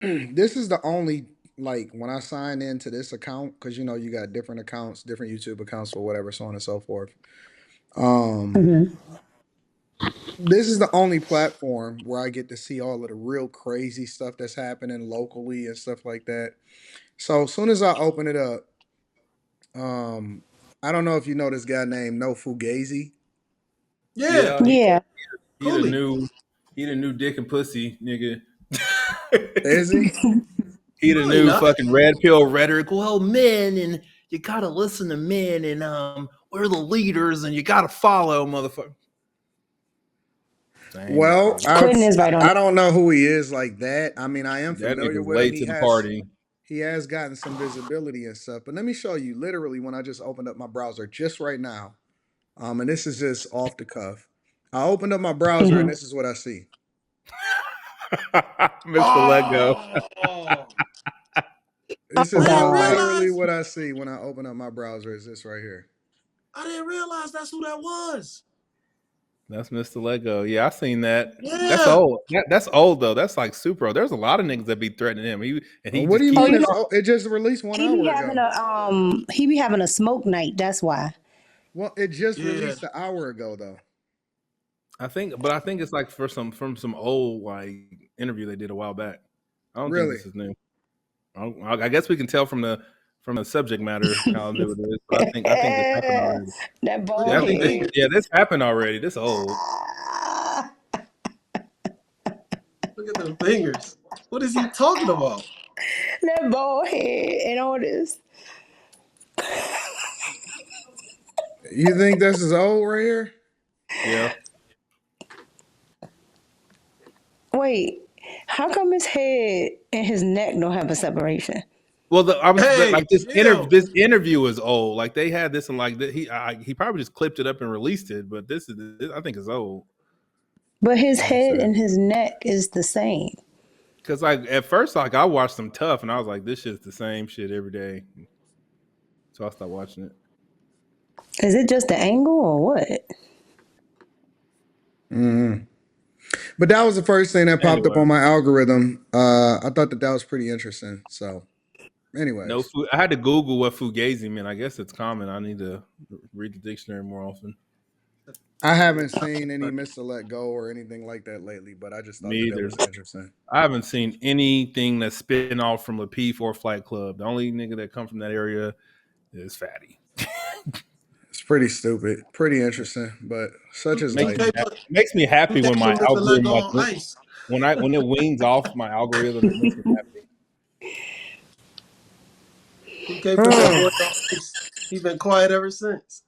This is the only like when I sign into this account because you got different accounts, different YouTube accounts or whatever, so on and so forth. Um, Hmm. this is the only platform where I get to see all of the real crazy stuff that's happening locally and stuff like that. So as soon as I open it up, um, I don't know if you know this guy named No Fugazi. Yeah, Yeah. He the Cooley. new he the new dick and pussy nigga. Is he? He the No, he new not. fucking red pill rhetoric. Well, men and you gotta listen to men and we're the leaders and you gotta follow, motherfucker. Same Well, motherfucker. Quentin is right on I don't know who he is like that. I mean, I am That familiar nigga's with him. late to the party. He has gotten some visibility and stuff. But let me show you literally when I just opened up my browser just right now. And this is just off the cuff. I opened up my browser and Mhm. this is what I see. Mr. Lego. Oh, This Oh I is didn't God. literally realize. what I see when I open up my browser. Is this right here? I didn't realize that's who that was. That's Mr. Lego. Yeah, I seen that. That's Yeah. old. That's old though. That's like super old. There's a lot of niggas that be threatening him. He What do just you Oh, keep mean? you It's know, it just released 1 hour ago. he be having a smoke night. That's why. Well, it just Yeah. released an hour ago though. I think it's like for some from some old like interview they did a while back. I don't think Really? this is new. I guess we can tell from the subject matter how new it is, but I think this happened already. That Look bald at Yeah, I them think this head. fingers. yeah this happened already. This old. Look at them fingers. What is he talking about? That bald head and all this. You think this is old right here? Yeah. Wait, how come his head and his neck don't have a separation? Well, I was Hey, like chill. this interview is old. Like they had this and like he probably just clipped it up and released it, but this, I think is old. But his Let me head see. and his neck is the same. Cause like at first like I watched some tough and I was like this shit's the same shit every day, so I stopped watching it. Is it just the angle or what? Mhm. But that was the first thing that popped up Anyway, on my algorithm. I thought that was pretty interesting. So, no, anyways, I had to Google what fugazi meant. I guess it's common. I need to read the dictionary more often. I haven't seen any Mr. Let Go or anything like that lately, but I just Me thought that that either. was interesting. I haven't seen anything that's spin off from a P4 Flight Club. The only nigga that come from that area is Fatty. It's pretty stupid, pretty interesting, but such is makes life. me Two makes me happy when K my put Mr. algorithm Lego like on ice. when it weans off my algorithm. It makes me happy. 2K put that boy on ice. He's been quiet ever since.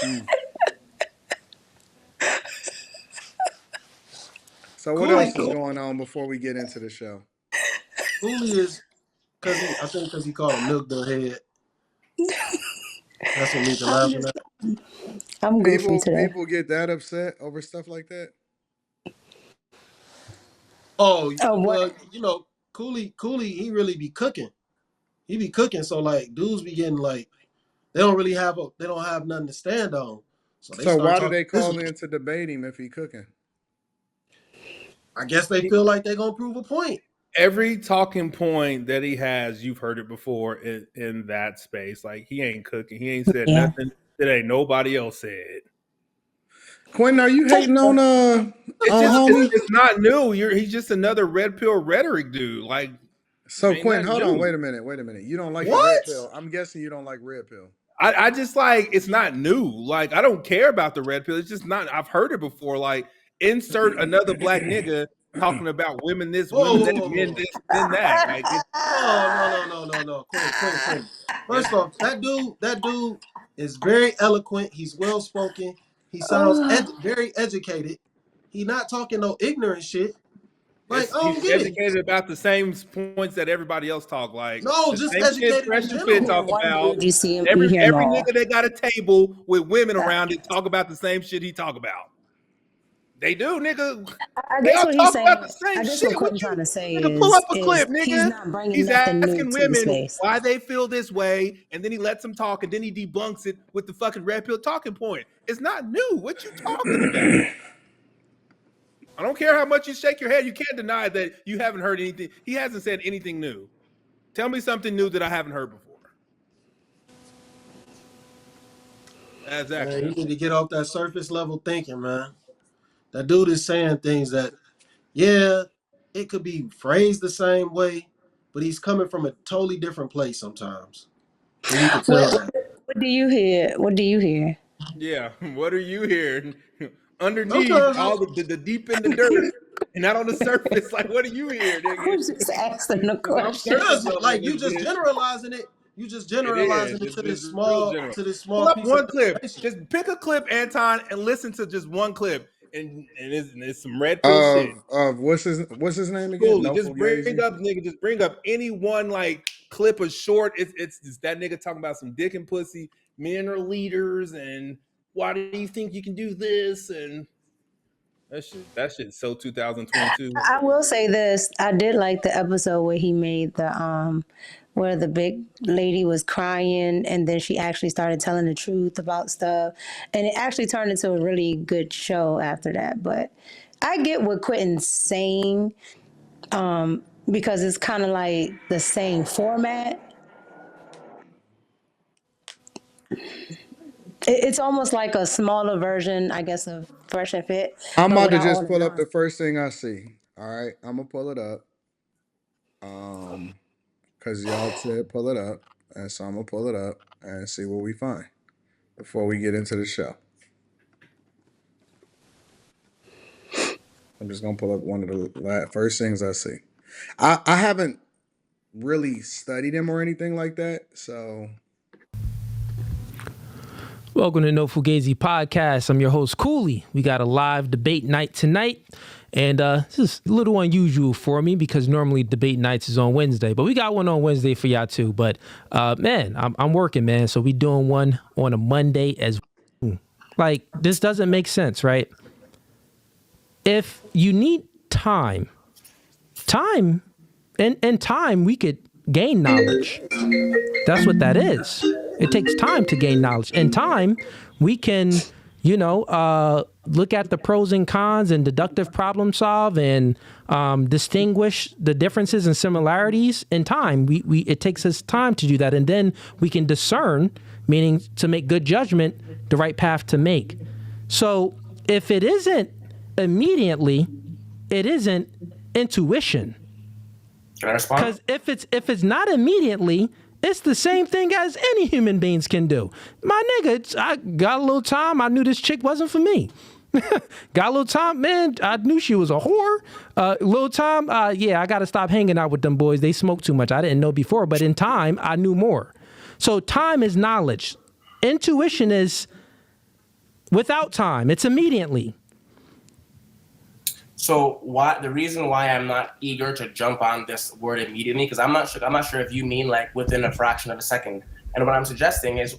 Mm. So, what Cooley, else is going on before we get into the show? Cooley is I think because he called him Milk Dud Head. That's what Mika I'm laughing just, at. I'm goofy today. People get that upset over stuff like that. Oh, Oh, what? well, Cooley, he really be cooking. He be cooking, so like dudes be getting like they don't have nothing to stand on. So they So, start why do talking they call business. in to debate him if he cooking? I guess they feel like they're gonna prove a point. Every talking point that he has, you've heard it before in that space. Like he ain't cooking. He ain't said Yeah. nothing that ain't nobody else said. Quentin, are you hating It's on just homie? it's not new. He's just another red pill rhetoric dude. Like So, ain't Quentin, nothing hold on, new. wait a minute. You don't like the red What? pill? I'm guessing you don't like red pill. I just like it's not new. Like I don't care about the red pill. It's just not. I've heard it before. Like insert another black nigga talking about women this, Whoa, women whoa, that, whoa, men whoa. this, men that. Like it's No, no, no, no, no, no. Quentin. yes. First off, that dude is very eloquent. He's well spoken. He sounds Oh, very educated. He not talking no ignorant shit. Like, I He's don't get it. educated about the same points that everybody else talk. Like No, the just same shit educated in Precious Fit and general. talk then one about. dude you see him, you hear him Every all. nigga that got a table with women around it talk about the same shit he talk about. They do, nigga. I They guess all what he's talk saying. about the same I guess shit. what What Quentin's trying you, to say nigga? Pull up a is clip, he's nigga. not bringing He's nothing new asking to the women space. why they feel this way, and then he lets them talk, and then he debunks it with the fucking red pill talking point. It's not new. What you talking about? I don't care how much you shake your head. You can't deny that you haven't heard anything. He hasn't said anything new. Tell me something new that I haven't heard before. Man, Exactly. you need to get off that surface level thinking, man. That dude is saying things that, yeah, it could be phrased the same way, but he's coming from a totally different place sometimes. And you can What, tell that. what do you hear? What do you hear? Yeah. What are you hearing? Underneath Sometimes all the deep in the dirt and not on the surface. Like, what do you hear, I nigga? was just asking the Because I'm question. surface because level in like this you just bitch. generalizing it. You just It generalizing is. it It's real general. to this Pull small up piece of one clip. information. Just pick a clip, Anton, and listen to just one clip. And it's some red pill shit. Of what's his name again? Coolly. No Just bring Fugazi. up, nigga. Just bring up any one like clip of short. It's that nigga talking about some dick and pussy. Men are leaders, and why do you think you can do this? And that shit's so 2022. I will say this. I did like the episode where he made the where the big lady was crying and then she actually started telling the truth about stuff. And it actually turned into a really good show after that. But I get what Quentin's saying, because it's kind of like the same format. It's almost like a smaller version, I guess, of Fresh and Fit, I'm but about to without all just the pull up the nonsense. first thing I see. All right, I'm gonna pull it up. Cause y'all said pull it up, and so I'm gonna pull it up and see what we find before we get into the show. I'm just gonna pull up one of the first things I see. I haven't really studied him or anything like that, so Welcome to No Fugazi Podcast. I'm your host, Cooley. We got a live debate night tonight. And this is a little unusual for me because normally debate nights is on Wednesday. But we got one on Wednesday for y'all too. But man, I'm working, man. So we doing one on a Monday as well. Like, this doesn't make sense, right? If you need time, and time, we could gain knowledge. That's what that is. It takes time to gain knowledge. In time, we can, look at the pros and cons and deductive problem solve and distinguish the differences and similarities. In time, it takes us time to do that. And then we can discern, meaning to make good judgment, the right path to make. So if it isn't immediately, it isn't intuition. Can I respond? Because if it's not immediately, it's the same thing as any human beings can do. My nigga, I got a little time. I knew this chick wasn't for me. Got a little time, man. I knew she was a whore. Little time, yeah, I got to stop hanging out with them boys. They smoke too much. I didn't know before, but in time, I knew more. So time is knowledge. Intuition is without time. It's immediately. So the reason why I'm not eager to jump on this word immediately, because I'm not sure if you mean like within a fraction of a second. And what I'm suggesting is,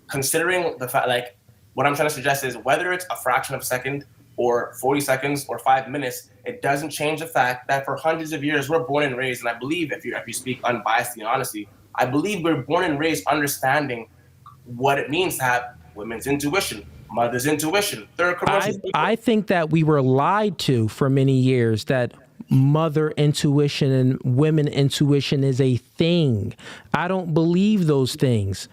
considering the fact, like what I'm trying to suggest is whether it's a fraction of a second or 40 seconds or 5 minutes, it doesn't change the fact that for hundreds of years we're born and raised, and I believe if you speak unbiasedly and honestly, I believe we're born and raised understanding what it means to have women's intuition, mother's intuition, third commercials. I think that we were lied to for many years that mother intuition and women intuition is a thing. I don't believe those things.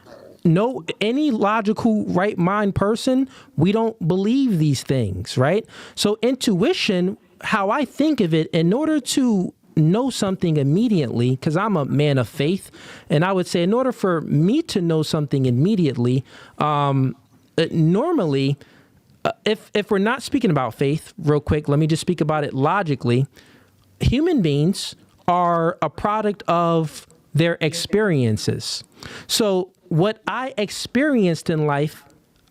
No, any logical right mind person, we don't believe these things, right? So intuition, how I think of it, in order to know something immediately, because I'm a man of faith, and I would say in order for me to know something immediately, normally, if we're not speaking about faith, real quick, let me just speak about it logically. Human beings are a product of their experiences. So what I experienced in life,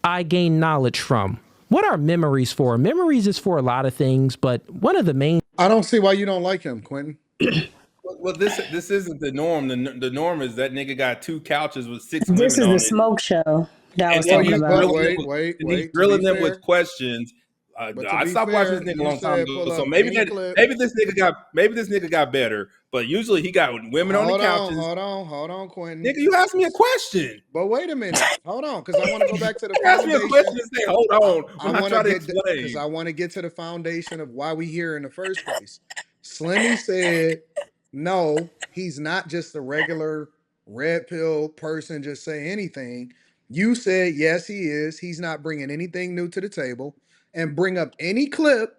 I gain knowledge from. What are memories for? Memories is for a lot of things, but one of the main. I don't see why you don't like him, Quentin. Well, this isn't the norm. The norm is that nigga got 2 couches with 6 This women is the on it, smoke show that I and was then Well, talking he's you about. but grilling them wait, with, wait, and he's wait. To be grilling them with fair, questions. but to I be stopped watching fair, this nigga a you long time said ago, pull so up maybe any that clip. maybe this nigga got better. But usually he got women on the couches. Hold on, Quentin. Nigga, you asked me a question. But wait a minute, hold on, because I want to go back to the You asked me a foundation. question and say, hold on, I when I want to try to get because I explain. want to get to the foundation of why we here in the first place. Slimmy said, "No, he's not just a regular red pill person. Just say anything." You said, "Yes, he is. He's not bringing anything new to the table." And bring up any clip.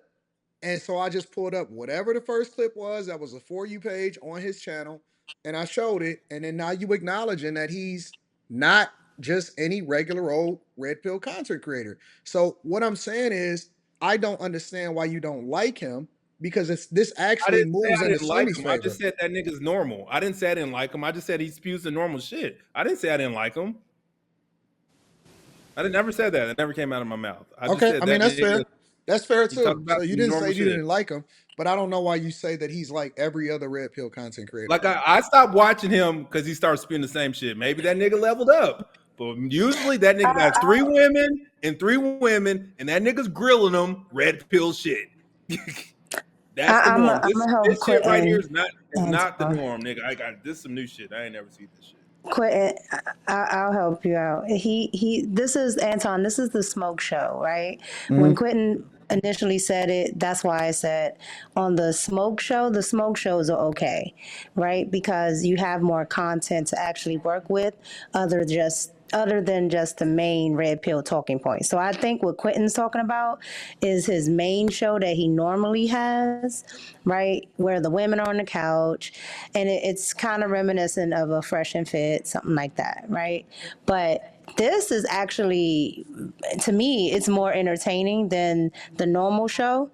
And so I just pulled up whatever the first clip was that was a For You page on his channel, and I showed it. And then now you acknowledging that he's not just any regular old red pill content creator. So what I'm saying is, I don't understand why you don't like him because this I actually didn't say moves I into didn't like Slimmy's him. I favor. just said that nigga's normal. I didn't say I didn't like him. I just said he spews the normal shit. I didn't say I didn't like him. I didn't never said that. It never came out of my mouth. I just Okay, said I mean that that's nigga, fair. That's fair he talked too. about So you some didn't say normal you shit. didn't like him, but I don't know why you say that he's like every other red pill content creator. Like I stopped watching him because he started spewing the same shit. Maybe that nigga leveled up. But usually that nigga got three women, and that nigga's grilling them red pill shit. That's the I'm norm. gonna help This shit right here Quentin, is not the Anton. norm, nigga. I got this some new shit. I ain't never seen this shit. Quentin, I'll help you out. This is Anton. This is the smoke show, right? When Mhm. Quentin initially said it, that's why I said on the smoke show, the smoke shows are okay, right? Because you have more content to actually work with, other than just the main red pill talking points. So I think what Quentin's talking about is his main show that he normally has, right? Where the women are on the couch, and it's kind of reminiscent of a Fresh and Fit, something like that, right? But this is actually, to me, it's more entertaining than the normal show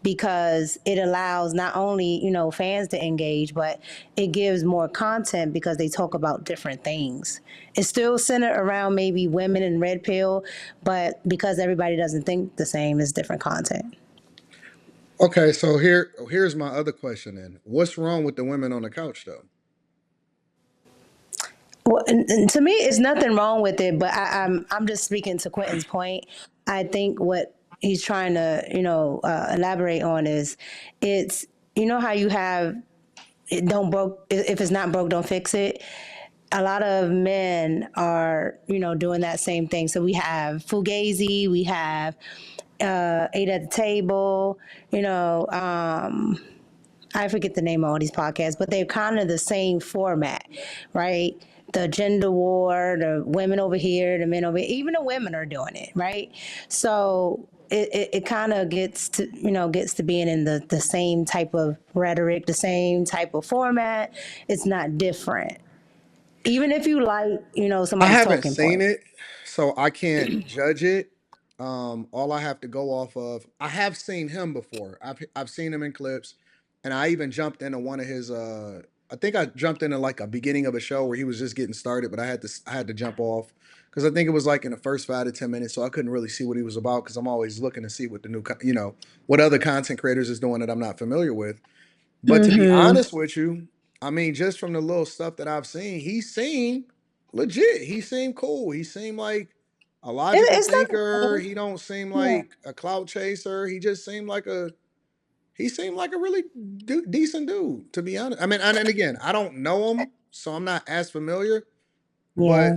because it allows not only fans to engage, but it gives more content because they talk about different things. It's still centered around maybe women and red pill, but because everybody doesn't think the same, it's different content. Okay, so here's my other question then. What's wrong with the women on the couch though? Well, and to me, it's nothing wrong with it, but I'm just speaking to Quentin's point. I think what he's trying to elaborate on is it's how you have it don't broke if it's not broke, don't fix it. A lot of men are doing that same thing. So we have Fugazi, we have Eight at the Table, I forget the name of all these podcasts, but they're kind of the same format, right? The gender war, the women over here, the men over here, even the women are doing it, right? So it kind of gets to being in the same type of rhetoric, the same type of format. It's not different. Even if you like, I somebody's haven't talking seen point. it, so I can't judge it. All I have to go off of, I have seen him before. I've seen him in clips, and I even jumped into one of his. I think I jumped into like a beginning of a show where he was just getting started, but I had to jump off because I think it was like in the first 5 to 10 minutes, so I couldn't really see what he was about because I'm always looking to see what the what other content creators is doing that I'm not familiar with. But to be Mm-hmm. honest with you, I mean, just from the little stuff that I've seen, he seemed legit. He seemed cool. He seemed like a logical It's thinker. not. He don't seem Yeah. like a clout chaser. He seemed like a really decent dude, to be honest. I mean, and again, I don't know him, so I'm not as familiar. But Yeah.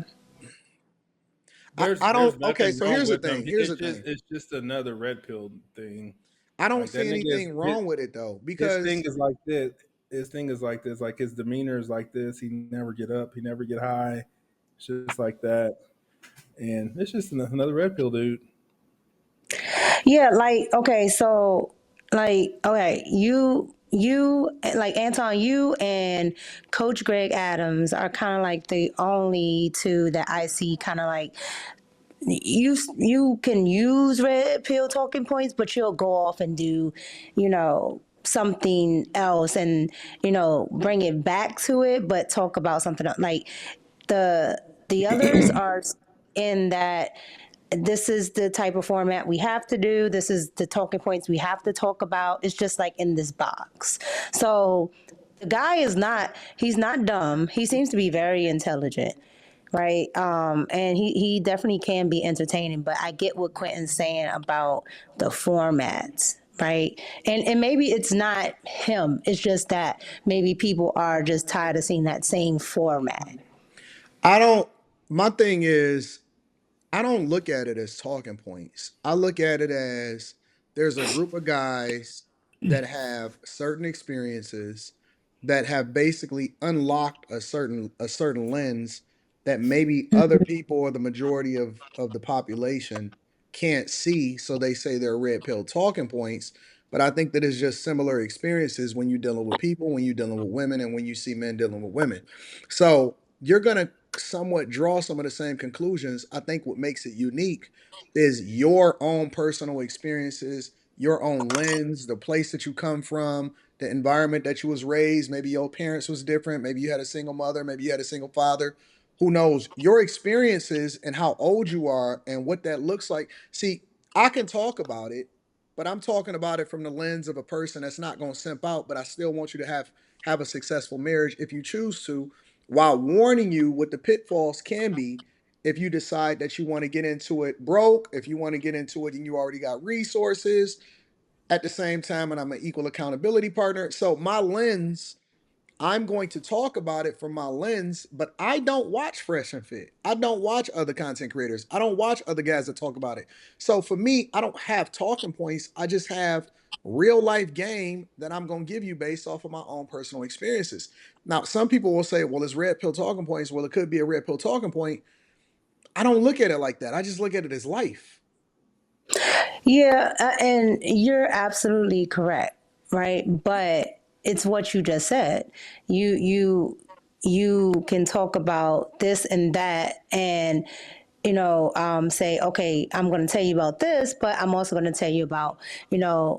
I don't. There's Okay, nothing so wrong here's the with him. thing. Here's the thing. It's just another red pill thing. I don't Like that see nigga is anything wrong with it though, his because thing is like this. His thing is like this. Like his demeanor is like this. He never get up. He never get high. It's just like that. And it's just another red pill dude. Yeah, like okay, so like okay, you like Anton, you and Coach Greg Adams are kind of like the only two that I see kind of like you can use red pill talking points, but you'll go off and do, something else and bring it back to it, but talk about something else. Like the others are in that this is the type of format we have to do. This is the talking points we have to talk about. It's just like in this box. So the guy he's not dumb. He seems to be very intelligent, right? And he definitely can be entertaining, but I get what Quentin's saying about the formats, right? And maybe it's not him. It's just that maybe people are just tired of seeing that same format. I don't. My thing is, I don't look at it as talking points. I look at it as there's a group of guys that have certain experiences that have basically unlocked a certain lens that maybe other people or the majority of the population can't see, so they say they're red pill talking points. But I think that it's just similar experiences when you're dealing with people, when you're dealing with women, and when you see men dealing with women. So you're gonna somewhat draw some of the same conclusions. I think what makes it unique is your own personal experiences, your own lens, the place that you come from, the environment that you was raised. Maybe your parents was different. Maybe you had a single mother. Maybe you had a single father. Who knows? Your experiences and how old you are and what that looks like. See, I can talk about it, but I'm talking about it from the lens of a person that's not going to simp out. But I still want you to have a successful marriage if you choose to, while warning you what the pitfalls can be if you decide that you want to get into it broke, if you want to get into it and you already got resources at the same time, and I'm an equal accountability partner. So my lens, I'm going to talk about it from my lens, but I don't watch Fresh and Fit. I don't watch other content creators. I don't watch other guys that talk about it. So for me, I don't have talking points. I just have real life game that I'm going to give you based off of my own personal experiences. Now, some people will say, well, it's red pill talking points. Well, it could be a red pill talking point. I don't look at it like that. I just look at it as life. Yeah, and you're absolutely correct, right? But it's what you just said. You can talk about this and that, and say, okay, I'm going to tell you about this, but I'm also going to tell you about,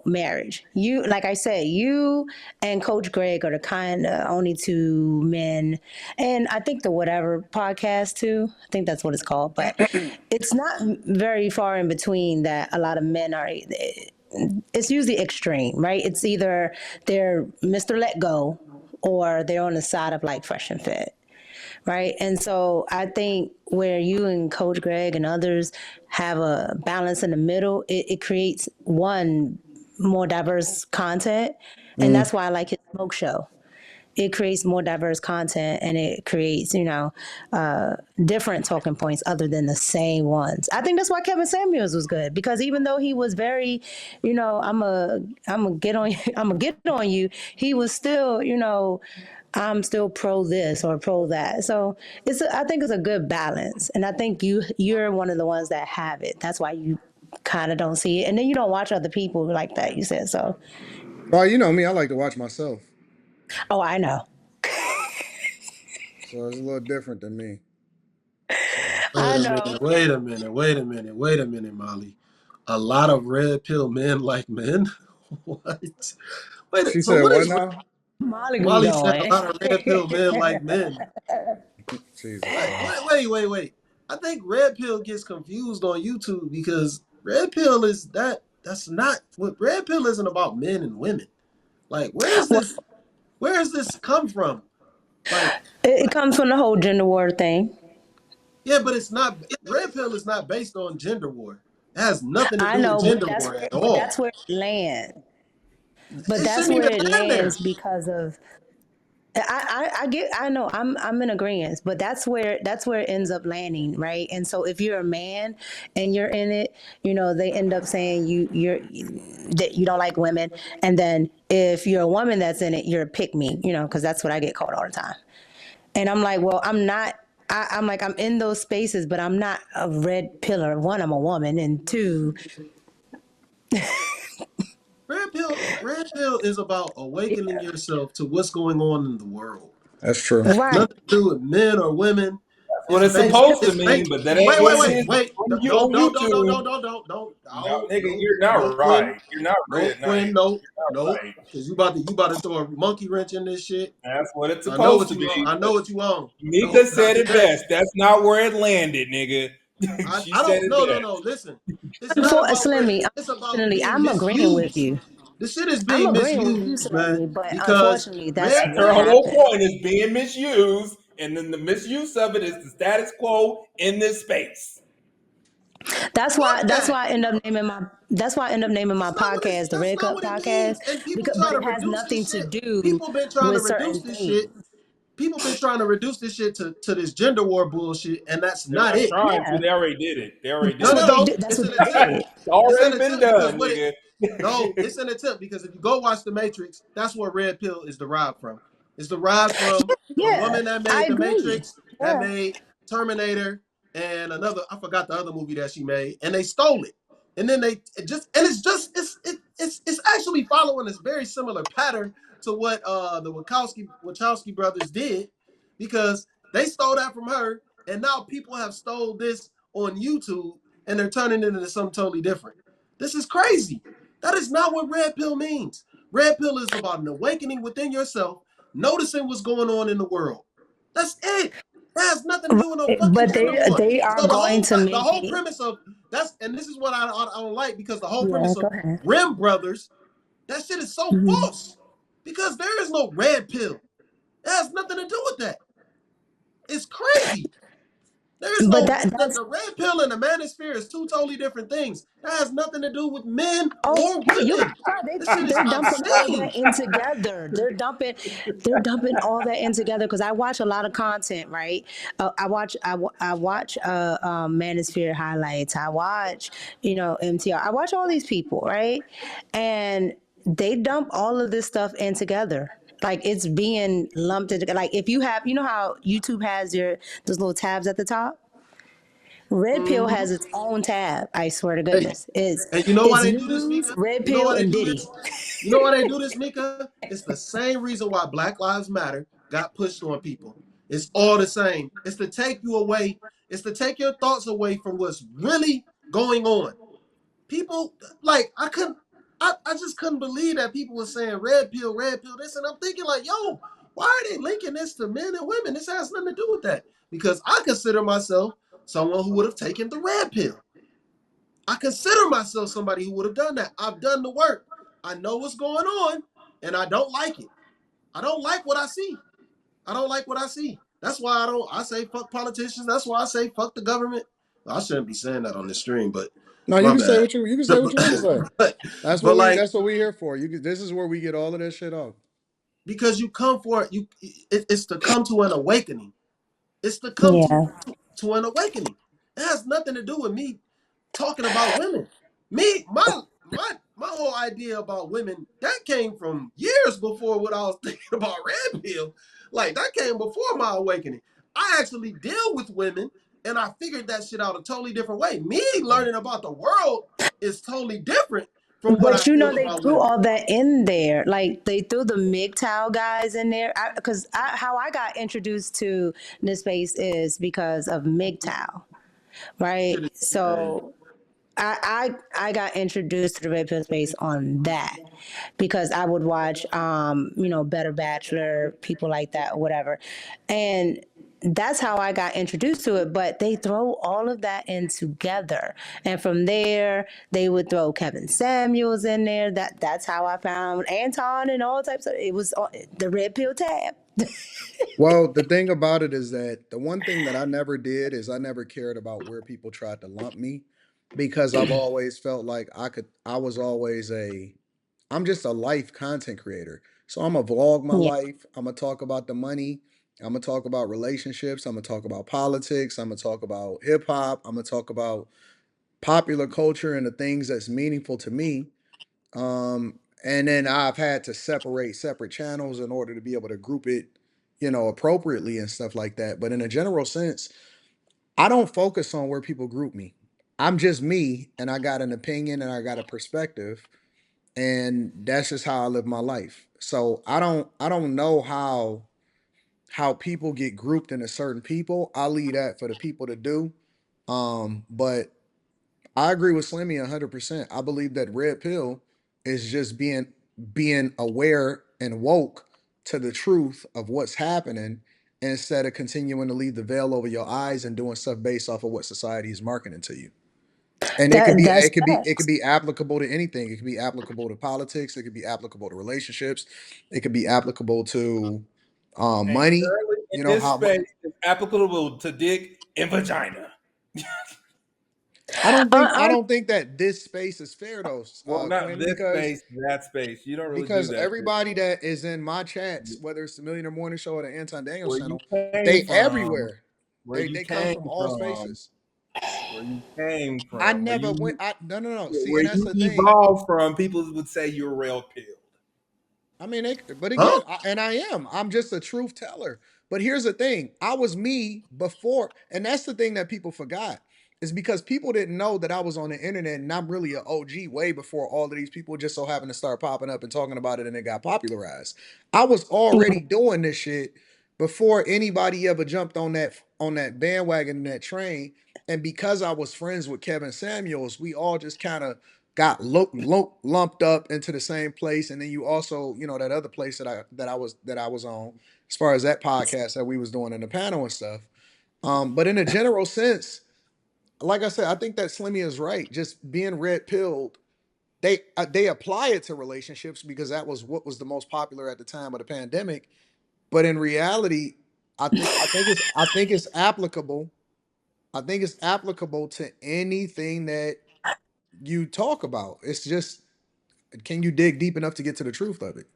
marriage. You, like I said, you and Coach Greg are the kind of only two men, and I think the whatever podcast too. I think that's what it's called, but it's not very far in between that a lot of men are. It's usually extreme, right? It's either they're Mr. Let Go or they're on the side of like Fresh and Fit, right? And so I think where you and Coach Greg and others have a balance in the middle, it creates one more diverse content, and Mm, that's why I like his smoke show. It creates more diverse content, and it creates different talking points other than the same ones. I think that's why Kevin Samuels was good, because even though he was very, I'm a get on I'm gonna get on you, he was still, I'm still pro this or pro that. So I think it's a good balance, and I think you're one of the ones that have it. That's why you kind of don't see it, and then you don't watch other people like that. You said so. well, you know me, I like to watch myself. Oh, I know. So it's a little different than me. So Wait I a know. minute, wait a minute, wait a minute, wait a minute, Molly. A lot of red pill men like men? What? she So said, what what is now? Molly gonna be Molly said a going. lot of red pill men like men. Jesus Wait, Christ. wait, wait, wait, wait. I think red pill gets confused on YouTube because red pill is that's not what red pill isn't about men and women. Like Well, where has this come from? Like it comes from the whole gender war thing. yeah, but it's not red pill is not based on gender war. It has nothing to I do with know, gender war at but all. that's where it lands. But It that's shouldn't where even it land lands there. because of I get I know I'm in agreement, but that's where it ends up landing, right? And so if you're a man and you're in it, they end up saying you're that you don't like women, and then if you're a woman that's in it, you're a pick me, because that's what I get called all the time. And I'm like, well, I'm not. I'm like, I'm in those spaces, but I'm not a red pillar. One, I'm a woman, and two, Red pill is about awakening yourself to what's going on in the world. That's true. right? Nothing to do with men or women. That's what it's But supposed to It's mean, based. but that ain't Wait, what wait, it wait, is wait. on you Don't, on don't, don't, don't, YouTube. don't, don't, don't, don't, No, no, nigga, no, you're not no, Quinn, right. You're not no, red Quinn, knight. no, You're not no, right. because you about to throw a monkey wrench in this shit. That's what it's I know supposed what to you on. be. I know what you on. Mika No, not said it today. best. That's not where it landed, nigga. She I said don't. it No, no, no. best. Listen, it's not about where. Slimmy, It's about unfortunately, being I'm agreeing with misused. you. The shit is I'm being agreeing with you, misused, man. Slimmy, but Because unfortunately, that's red That's what her pill. whole happened. point is being misused, and then the misuse of it is the status quo in this space. That's why. Fuck That's that. why I end up naming my. That's why I end up naming my podcast the That's Red not Cup what it Podcast, means. And people because try but to it has reduce nothing this to shit. do People been trying to with reduce certain this things. shit. People been trying to reduce this shit to this gender war bullshit, and that's They're not not it. trying to. Yeah, They already did it. They already that's did No, what no, it. they no. do. That's It's what an they attempt. did. It's It's an already been attempt because done, what it nigga. no, it's an attempt because if you go watch The Matrix, that's where Red Pill is derived from. It's derived from the Yeah, woman that I made The agree. Matrix, that Yeah, made Terminator, and another I forgot the other movie that she made, and they stole it. And then they it just and it's just it's actually following this very similar pattern to what the Wachowski brothers did, because they stole that from her, and now people have stole this on YouTube and they're turning it into something totally different. This is crazy. That is not what red pill means. Red pill is about an awakening within yourself, noticing what's going on in the world. That's it. That has nothing to do with no right. fucking But gender they war. they are So going to the make whole it. premise of that's and this is what I don't like, because the whole Yeah, premise go of ahead. Rim Brothers, that shit is so Mhm. false, because there is no red pill. It has nothing to do with that. It's crazy. There is But no that's the red pill and the manosphere is two totally different things. That has nothing to do with men oh or yeah, you're women. right. This shit is They're dumping all obscene. that in together. They're dumping all that in together because I watch a lot of content, right? I watch Manosphere highlights. I watch MTR. I watch all these people, right? And they dump all of this stuff in together. Like it's being lumped into, like if you have, how YouTube has those little tabs at the top. Red Pill Mm-hmm. has its own tab. I swear to Hey, goodness, it's and you know why it's they do this, news, Mika? Red You know Pill, why they and do Diddy. this? You know why they do this, Mika? It's the same reason why Black Lives Matter got pushed on people. It's all the same. It's to take you away. It's to take your thoughts away from what's really going on. People like I just couldn't believe that people were saying red pill this, and I'm thinking like, yo, why are they linking this to men and women? This has nothing to do with that, because I consider myself someone who would have taken the red pill. I consider myself somebody who would have done that. I've done the work. I know what's going on, and I don't like it. I don't like what I see. I don't like what I see. That's why I say fuck politicians. That's why I say fuck the government. I shouldn't be saying that on this stream, but No, you my can say bad. what you can say what you want to say. but, but like, That's what we here for. This is where we get all of that shit off. because you come for it, it's to come to an awakening. It's to come Yeah, to an awakening. It has nothing to do with me talking about women. Me, my whole idea about women, that came from years before what I was thinking about red pill. Like that came before my awakening. I actually deal with women, and I figured that shit out a totally different way. Me learning about the world is totally different from what I but feel they about threw women. all that in there. Like they threw the MGTOW guys in there because how I got introduced to this space is because of MGTOW, right? Shit is insane. So I got introduced to the red pill space on that because I would watch Better Bachelor, people like that, whatever. And that's how I got introduced to it. But they throw all of that in together. And from there, they would throw Kevin Samuels in there. That's how I found Anton and all types of it was the red pill tab. Well, the thing about it is that the one thing that I never did is I never cared about where people tried to lump me, because I've always felt like I was always I'm just a life content creator. So I'm gonna vlog my Yeah. life. I'm gonna talk about the money. I'm gonna talk about relationships. I'm gonna talk about politics. I'm gonna talk about hip hop. I'm gonna talk about popular culture and the things that's meaningful to me. And then I've had to separate separate channels in order to be able to group it, appropriately and stuff like that. But in a general sense, I don't focus on where people group me. I'm just me, and I got an opinion and I got a perspective, and that's just how I live my life. So I don't know how people get grouped into certain people. I leave that for the people to do. But I agree with Slimmy 100%. I believe that red pill is just being aware and woke to the truth of what's happening, instead of continuing to leave the veil over your eyes and doing stuff based off of what society is marketing to you. And That's it could facts. be applicable to anything. It could be applicable to politics. It could be applicable to relationships. It could be applicable to And money. currently in You know this how space is applicable to dick and vagina. I I, don't think that this space is fair though, Well, not Quentin, this space, that space. You don't really do because that shit. everybody that is in my chats, whether it's the Millionaire Morning Show or the Anton Daniels Where you channel, came they from, everywhere. where you They come came from all from, spaces. where you came I from, never went. I no no no. See, where and that's you the thing. evolved from, people would say you're rail pilled. I mean, but Huh? again, and I am. I'm just a truth teller. But here's the thing: I was me before, and that's the thing that people forgot is because people didn't know that I was on the internet, and I'm really an OG way before all of these people just so happened to start popping up and talking about it, and it got popularized. I was already doing this shit before anybody ever jumped on that bandwagon and that train. And because I was friends with Kevin Samuels, we all just kind of got lumped up into the same place, and then you also, you know, that other place that I was on, as far as that podcast that we was doing in the panel and stuff. But in a general sense, like I said, I think that Slimmy is right. Just being red pilled, they apply it to relationships because that was what was the most popular at the time of the pandemic. But in reality, I think it's applicable. I think it's applicable to anything that you talk about. It's just, can you dig deep enough to get to the truth of it?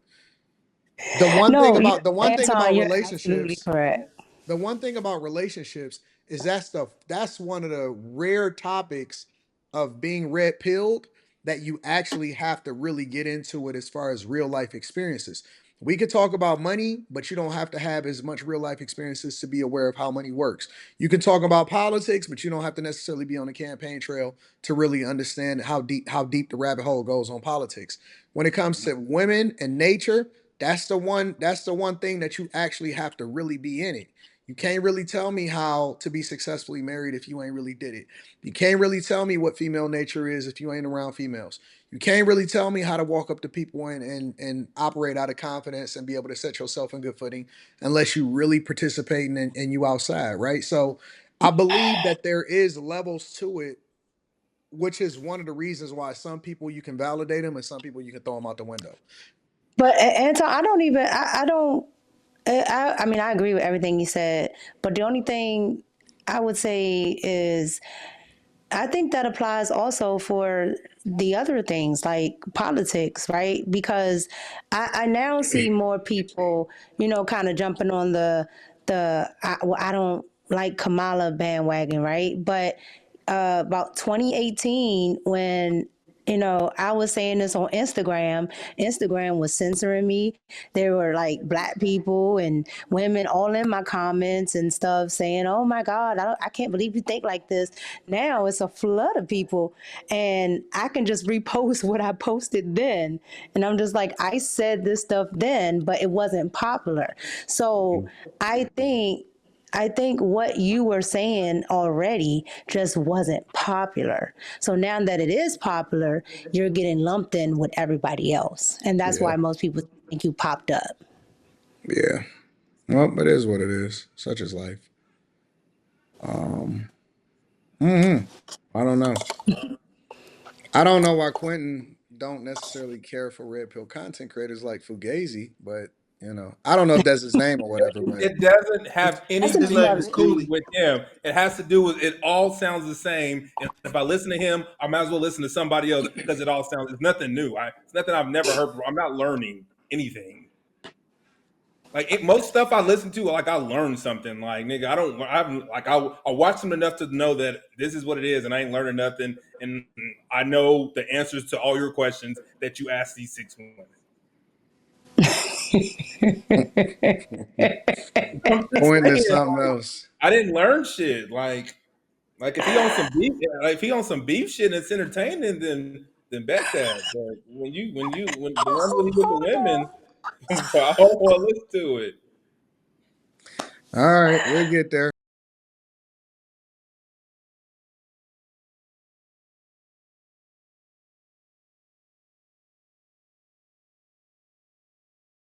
no, The one thing Anton, about you're absolutely relationships, correct. the one thing about relationships is that's one of the rare topics of being red pilled that you actually have to really get into it as far as real life experiences. We could talk about money, but you don't have to have as much real life experiences to be aware of how money works. You can talk about politics, but you don't have to necessarily be on the campaign trail to really understand how deep the rabbit hole goes on politics. When it comes to women and nature, that's the one thing that you actually have to really be in it. You can't really tell me how to be successfully married if you ain't really did it. You can't really tell me what female nature is if you ain't around females. You can't really tell me how to walk up to people and operate out of confidence and be able to set yourself in good footing unless you really participating and you outside, right? So I believe that there is levels to it, which is one of the reasons why some people you can validate them and some people you can throw them out the window. But Anton, I don't even. I don't. I mean, I agree with everything you said. But the only thing I would say is I think that applies also for the other things like politics, right? Because I now see more people, kind of jumping on well, I don't like Kamala bandwagon, right? But about 2018, when I was saying this on Instagram. Instagram was censoring me. There were like black people and women all in my comments and stuff saying, "Oh my God, I can't believe you think like this." Now it's a flood of people, and I can just repost what I posted then, and I'm just like, I said this stuff then, but it wasn't popular. So I think I think what you were saying already just wasn't popular. So now that it is popular, you're getting lumped in with everybody else. And that's Yeah. why most people think you popped up. Yeah. Well, it is what it is. Such is life. Um, mhm. I don't know. I don't know why Quentin don't necessarily care for red pill content creators like Fugazi, but you know, I don't know if that's his name or whatever, but It doesn't have That's anything his His name to is brother. do Cooley. with him. It has to do with it. All sounds the same, and if I listen to him, I might as well listen to somebody else because it all sounds. It's nothing new. It's nothing I've never heard before. I'm not learning anything. Like most stuff I listen to, like I learned something. Like nigga, I don't. I'm like I watched them enough to know that this is what it is, and I ain't learning nothing. And I know the answers to all your questions that you asked these 6 women. I'm just Quentin is saying, something else. I didn't learn shit. Like if he on some beef, like if he on some beef shit and it's entertaining, then bet that. But when the ones when he with the women, I don't want to listen to it. All right, we'll get there.